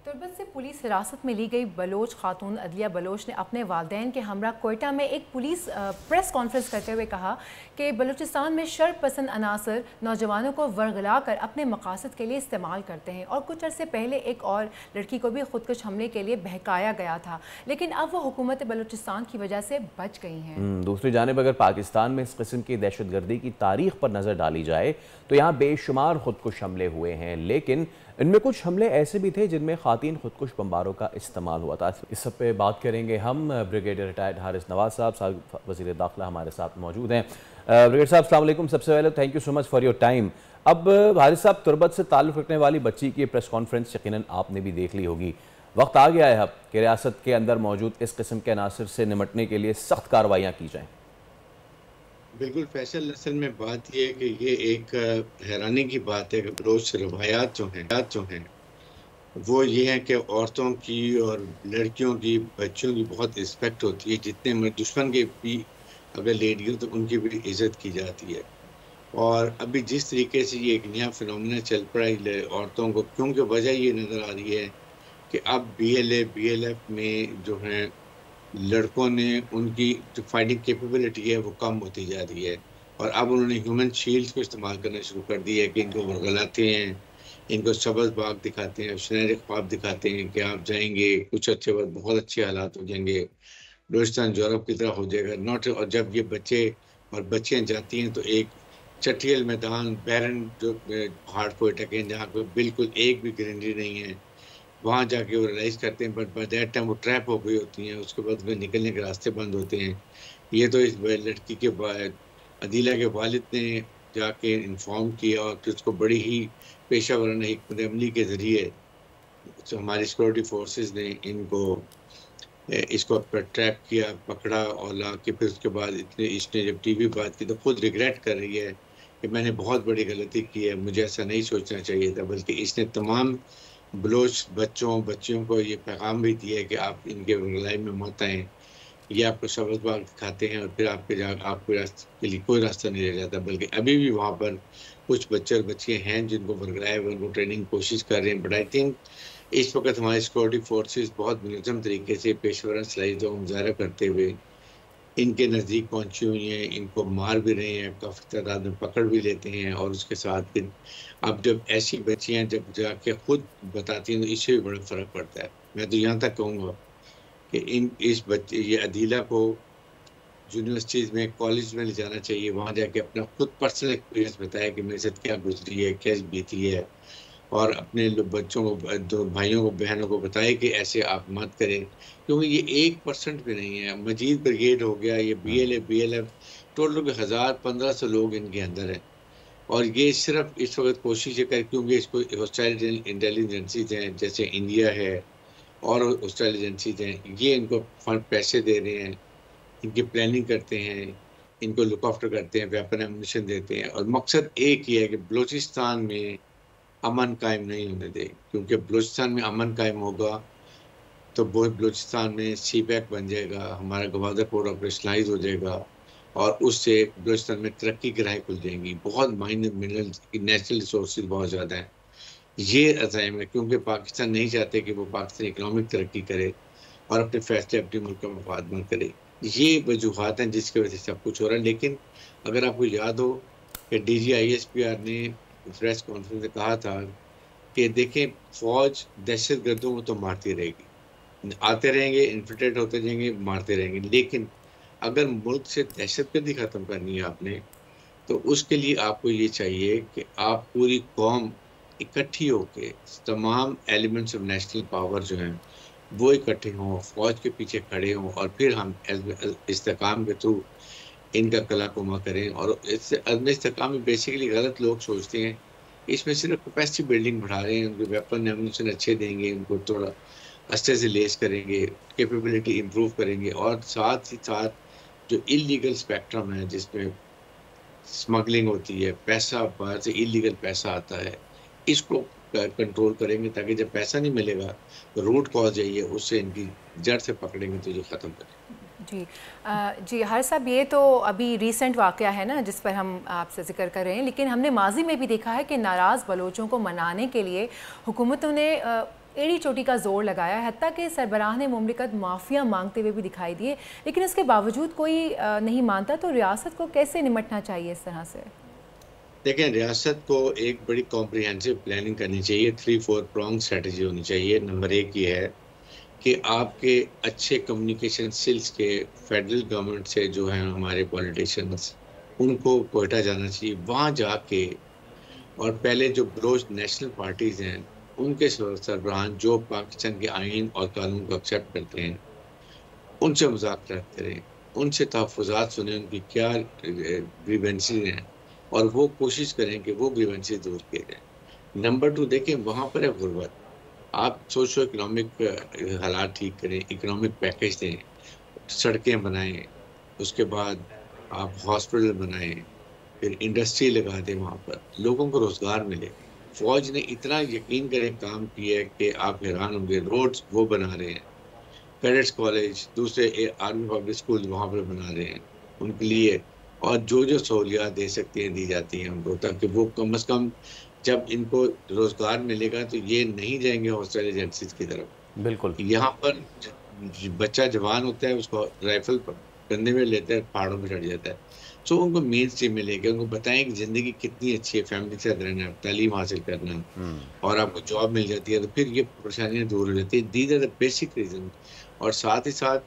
तुर्बत से पुलिस हिरासत में ली गई बलोच खातून अदलिया बलोच ने अपने वालिदैन के हमरा कोयटा में एक पुलिस प्रेस कॉन्फ्रेंस करते हुए कहा कि बलूचिस्तान में शर पसंद अनासर नौजवानों को वर्गला कर अपने मकासद के लिए इस्तेमाल करते हैं और कुछ अरसे पहले एक और लड़की को भी खुदकुश हमले के लिए बहकाया गया था, लेकिन अब वो हुकूमत बलूचिस्तान की वजह से बच गई हैं। दूसरी जानिब अगर पाकिस्तान में इस किस्म की दहशतगर्दी की तारीख पर नज़र डाली जाए तो यहाँ बेशुमार खुदकुश हमले हुए हैं, लेकिन इनमें कुछ हमले ऐसे भी थे जिनमें ख़ातीन खुदकुश बम्बारों का इस्तेमाल हुआ था। इस सब पे बात करेंगे हम। ब्रिगेडियर रिटायर्ड हारिस नवाज साहब वज़ीर दाखिला हमारे साथ मौजूद हैं। ब्रिगेडियर साहब अस्सलाम वालेकुम। सबसे पहले thank you so much for your time. अब हारिस साहब, तुर्बत से ताल्लुक़ रखने वाली बच्ची की प्रेस कॉन्फ्रेंस यकीनन आपने भी देख ली होगी। वक्त आ गया है अब कि रियासत के अंदर मौजूद इस किस्म के अनासर से निमटने के लिए सख्त कार्रवाइयाँ की जाएँ। बिल्कुल फैसल, असल में बात यह है कि ये एक हैरानी की बात है कि बलोच रवायात जो हैं वो ये है कि औरतों की और लड़कियों की, बच्चों की बहुत रिस्पेक्ट होती है। जितने दुश्मन के भी अगर लेडी हो तो उनकी भी इज़्ज़त की जाती है। और अभी जिस तरीके से ये एक नया फिनोमेना चल पड़ा है औरतों को, क्योंकि वजह ये नज़र आ रही है कि अब BLF में जो हैं लड़कों ने उनकी जो फाइटिंग कैपेबिलिटी है वो कम होती जा रही है और अब उन्होंने ह्यूमन शील्ड को इस्तेमाल करना शुरू कर दिया है कि इनको वर्गलाते हैं, इनको सबज़ बाग दिखाते हैं, सुनहरे ख्वाब दिखाते हैं कि आप जाएंगे कुछ अच्छे वक्त बहुत अच्छे हालात हो जाएंगे, बलूचिस्तान यूरोप की तरह हो जाएगा। नॉट और जब ये बच्चे और बच्चियाँ जाती हैं तो एक चटियल मैदान, बैरन जो पहाड़ कोयटा के जहाँ पर बिल्कुल एक भी ग्रीनरी नहीं है, वहाँ जाके वो रियलाइज़ करते हैं, बट बाय दैट टाइम वो ट्रैप हो गई होती हैं। उसके बाद उन्हें निकलने के रास्ते बंद होते हैं। ये तो इस लड़की के अदीला के वालिद ने जाके इन्फॉर्म किया और फिर उसको बड़ी ही पेशा वराना हिकमत अमली के ज़रिए तो हमारी सिक्योरिटी फोर्सेस ने इसको ट्रैप किया, पकड़ा और ला के फिर उसके बाद इसने जब टीवी बात की तो खुद रिग्रेट कर रही है कि मैंने बहुत बड़ी गलती की है, मुझे ऐसा नहीं सोचना चाहिए था। बल्कि इसने तमाम बलोच बच्चियों को ये पैगाम भी दिया है कि आप इनके वर्गलाई में मत आएँ। ये आपको सबज़ बाग दिखाते हैं और फिर आपके रास्ते के लिए कोई रास्ता नहीं रह जाता। बल्कि अभी भी वहाँ पर कुछ बच्चे और बच्चियाँ हैं जिनको वर्गलाया हुआ, उनको ट्रेनिंग की कोशिश कर रहे हैं। बट आई थिंक इस वक्त हमारी सिक्योरिटी फोर्सेस बहुत मुनज़्ज़म तरीके से पेशेवराना सलाहियतों का मुज़ाहरा करते हुए इनके नज़दीक पहुँची हुई हैं, इनको मार भी रहे हैं, काफ़ी तादाद में पकड़ भी लेते हैं। और उसके साथ फिर अब जब ऐसी बच्चियाँ जब जाके खुद बताती हैं तो इससे भी बड़ा फ़र्क पड़ता है। मैं तो यहाँ तक कहूँगा कि ये अदीला को यूनिवर्सिटीज़ में, कॉलेज में ले जाना चाहिए, वहाँ जाके अपना खुद पर्सनल एक्सपीरियंस बताया कि मेरे साथ क्या गुजरी है, क्या बीती है, और अपने बच्चों को, भाइयों को, बहनों को बताए कि ऐसे आप मत करें, क्योंकि ये 1% भी नहीं है। मजीद ब्रिगेड हो गया, ये BLF टोटल के 1000-1500 लोग इनके अंदर हैं और ये सिर्फ इस वक्त कोशिश कर, क्योंकि इसको हॉस्टाइल इंटेलिजेंसीज हैं जैसे इंडिया है और हॉस्टाइल एजेंसीज हैं, ये इनको फंड पैसे दे रहे हैं, इनकी प्लानिंग करते हैं, इनको लुक आफ्टर करते हैं, वेपन एमुनिशन देते हैं और मकसद एक ही है कि बलूचिस्तान में अमन कायम नहीं होने दें। क्योंकि बलूचिस्तान में अमन कायम होगा तो वो बलूचिस्तान में CPEC बन जाएगा, हमारा गवादर पोर्ट ऑपरेशनलाइज हो जाएगा और उससे बलूचिस्तान में तरक्की की राहें खुल जाएंगी। बहुत माइनर मिनरल्स, नेचुरल रिसोर्सेज बहुत ज़्यादा हैं। ये अज़ाइम है क्योंकि पाकिस्तान नहीं चाहते कि वो पाकिस्तान इकनॉमिक तरक्की करे और अपने फैसले अपने मुल्क का मफाद में करे। ये वजूहात हैं जिसकी वजह से सब कुछ हो रहा है। लेकिन अगर आपको याद हो कि DG ISPR ने प्रेस कॉन्फ्रेंस में कहा था कि देखें, फ़ौज दहशतगर्दों को तो मारती रहेगी, आते रहेंगे, इन्फिल्ट्रेट होते जाएंगे, मारते रहेंगे, लेकिन अगर मुल्क से दहशतगर्दी ख़त्म करनी है आपने तो उसके लिए आपको ये चाहिए कि आप पूरी कौम इकट्ठी होके, तमाम एलिमेंट्स ऑफ नेशनल पावर जो हैं वो इकट्ठे हों, फ़ौज के पीछे खड़े हों और फिर हम इस्तेकाम के थ्रू इनका कलाकुमा करें। और इससे अज़्म इस्तेकाम में बेसिकली गलत लोग सोचते हैं इसमें सिर्फ कैपेसिटी बिल्डिंग बढ़ा रहे हैं, उनको वेपन एमुनिशन अच्छे देंगे, उनको थोड़ा अस्ते से लेस करेंगे, कैपेबिलिटी इम्प्रूव करेंगे और साथ ही साथ जो इलीगल स्पेक्ट्रम है जिसमें स्मगलिंग होती है, पैसा बाहर से इलीगल पैसा आता है, इसको कंट्रोल करेंगे ताकि जब पैसा नहीं मिलेगा तो रूट कॉज है उससे इनकी जड़ से पकड़ेंगे तो ये ख़त्म करेंगे। जी हारिस साहब, ये तो अभी रीसेंट वाक़या है ना जिस पर हम आपसे ज़िक्र कर रहे हैं, लेकिन हमने माजी में भी देखा है कि नाराज़ बलोचों को मनाने के लिए हुकूमतों ने एड़ी चोटी का जोर लगाया, हत्ता कि सरबराह मुमलिकत माफिया मांगते हुए भी दिखाई दिए, लेकिन इसके बावजूद कोई नहीं मानता। तो रियासत को कैसे निपटना चाहिए इस तरह से? देखें, रियासत को एक बड़ी कॉम्प्रिहेंसिव प्लानिंग करनी चाहिए, 3-4 प्रॉन्ग स्ट्रेटजी होनी चाहिए। नंबर 1 ये है कि आपके अच्छे कम्युनिकेशन स्किल्स के फेडरल गवर्नमेंट से जो हैं हमारे पॉलिटिशियंस, उनको कोयटा जाना चाहिए, वहाँ जाके और पहले जो बलोच नेशनल पार्टीज़ हैं उनके सरबराहान जो पाकिस्तान के आइन और कानून को एक्सेप्ट करते हैं उनसे मुज़ाकरात करें, उनसे तहफ़्फ़ुज़ात सुनें, उनकी क्या ग्रीवेंसेस हैं और वो कोशिश करें कि वो ग्रीवेंसेस दूर किए जाएँ। नंबर 2 देखें, वहाँ पर है गुर्बत, आप सोशो इकनॉमिक हालात ठीक करें, इकनॉमिक पैकेज दें, सड़कें बनाएं, उसके बाद आप हॉस्पिटल बनाएं, फिर इंडस्ट्री लगा दें, वहाँ पर लोगों को रोज़गार मिले। फ़ौज ने इतना यकीन करें काम किया है कि आप हैरान होंगे, रोड्स वो बना रहे हैं, कैडेट्स कॉलेज, दूसरे आर्मी पब्लिक स्कूल वहाँ पर बना रहे हैं उनके लिए, और जो सहूलियात दे सकती हैं दी जाती हैं उनको, ताकि वो कम से कम जब इनको रोज़गार मिलेगा तो ये नहीं जाएंगे हॉस्टल एजेंसीज की तरफ। बिल्कुल, यहाँ पर बच्चा जवान होता है, उसको राइफल कंधे में लेता है, पहाड़ों में चढ़ जाता है, तो उनको मेन स्ट्रीम मिलेगी, उनको बताएं कि ज़िंदगी कितनी अच्छी है, फैमिली के साथ रहना, तालीम हासिल करना और आपको जॉब मिल जाती है, तो फिर ये परेशानियाँ दूर हो जाती हैं। These are the basic reason. और साथ ही साथ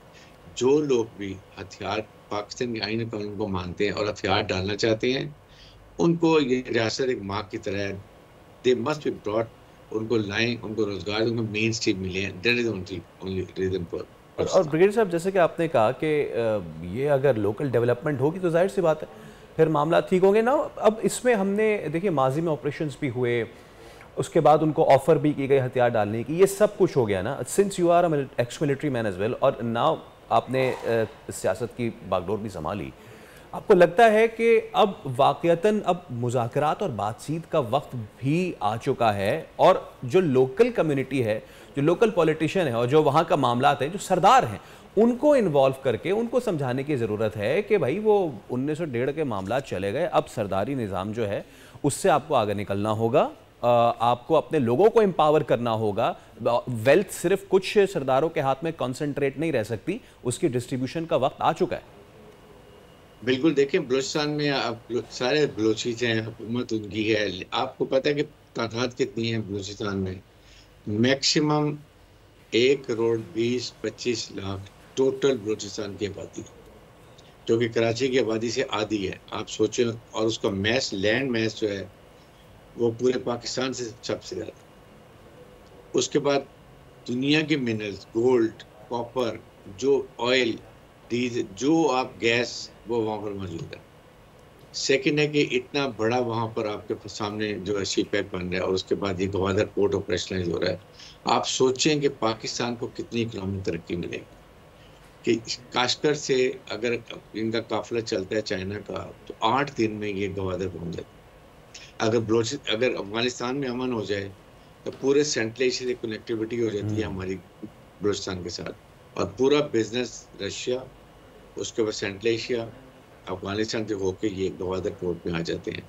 जो लोग भी हथियार पाकिस्तान के आईन कानून को मानते हैं और हथियार डालना चाहते हैं, उनको ये रियासत एक माँ की तरह है, दे मस्ट बी ब्रॉट, उनको लाएं, उनको रोज़गार, उनको मेन स्ट्रीम मिले, that is only reason for. और ब्रिगेडियर साहब, जैसे कि आपने कहा कि ये अगर लोकल डेवलपमेंट होगी तो जाहिर सी बात है फिर मामला ठीक होंगे ना। अब इसमें हमने देखिए माजी में ऑपरेशंस भी हुए, उसके बाद उनको ऑफ़र भी की गई हथियार डालने की, ये सब कुछ हो गया ना। Since you are ex military man as well और नाउ आपने सियासत की बागडोर भी संभाली, आपको लगता है कि अब वाक़यतन अब मुज़ाकरात और बातचीत का वक्त भी आ चुका है और जो लोकल कम्युनिटी है, जो लोकल पॉलिटिशियन है और जो वहाँ का मामलात है, जो सरदार हैं, उनको इन्वॉल्व करके उनको समझाने की ज़रूरत है कि भाई वो 1901 के मामलात चले गए, अब सरदारी निज़ाम जो है उससे आपको आगे निकलना होगा, आपको अपने लोगों को एम्पावर करना होगा। वेल्थ सिर्फ कुछ सरदारों के हाथ में कॉन्सेंट्रेट नहीं रह सकती, उसकी डिस्ट्रीब्यूशन का वक्त आ चुका है। बिल्कुल, देखें बलूचिस्तान में आप सारे बलोची हैं, हुकूमत उनकी है। आपको पता है कि तादाद कितनी है बलूचिस्तान में? मैक्सिमम 1,20,25 लाख टोटल बलूचिस्तान की आबादी, जो कि कराची की आबादी से आधी है, आप सोचें। और उसका मैस, लैंड मैस जो है वो पूरे पाकिस्तान से सबसे ज़्यादा। उसके बाद दुनिया के मिनरल्स, गोल्ड, कॉपर, जो ऑयल, डीजल, जो आप गैस, वो वहाँ पर मौजूद है। सेकंड है कि इतना बड़ा वहाँ पर आपके सामने जो है सी पैक बन रहा है और उसके बाद ये गवादर पोर्ट ऑपरेशनलाइज हो रहा है। आप सोचें कि पाकिस्तान को कितनी इकोनॉमिक तरक्की मिलेगी कि काश्कर से अगर इनका काफिला चलता है चाइना का, तो 8 दिन में ये गवादर पहुँच जाता है। अगर अफगानिस्तान में अमन हो जाए तो पूरे सेंट्रल एशिया से कनेक्टिविटी हो जाती है हमारी बलूचिस्तान के साथ, और पूरा बिजनेस रशिया, उसके बाद सेंट्रल एशिया, अफगानिस्तान से होके ये गवादर पोर्ट में आ जाते हैं,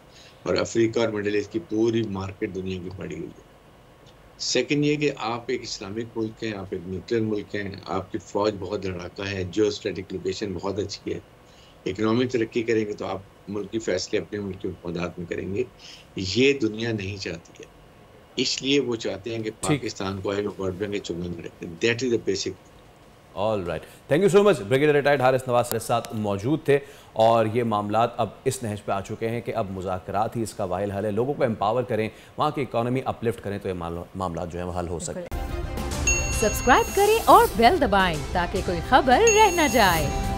और अफ्रीका और मिडिल ईस्ट की पूरी मार्केट दुनिया की पड़ी हुई है। सेकंड ये कि आप एक इस्लामिक मुल्क हैं, आप एक न्यूक्लियर मुल्क हैं, आपकी फ़ौज बहुत लड़ाका है, जियो स्ट्रेटिक लोकेशन बहुत अच्छी है, इकनॉमिक तरक्की करेंगे तो आप मुल्क की फैसले अपने मुल्क के मफादात में करेंगे। ये दुनिया नहीं चाहती है, इसलिए वो चाहते हैं कि पाकिस्तान को वर्ल्ड बैंक के चुंगल में रखें। That is the basic. All right, thank you so much. Brigadier retired Haris Nawaz के साथ मौजूद थे, और ये मामलात अब इस नहज पे आ चुके हैं कि अब मुज़ाकरात ही इसका वाहिल हल है। लोगों को एम्पावर करें, वहाँ की इकॉनमी अपलिफ्ट करें तो ये मामलात जो है वो हल हो सकते हैं। सब्सक्राइब करें और बेल दबाएं ताकि कोई खबर रह न जाए।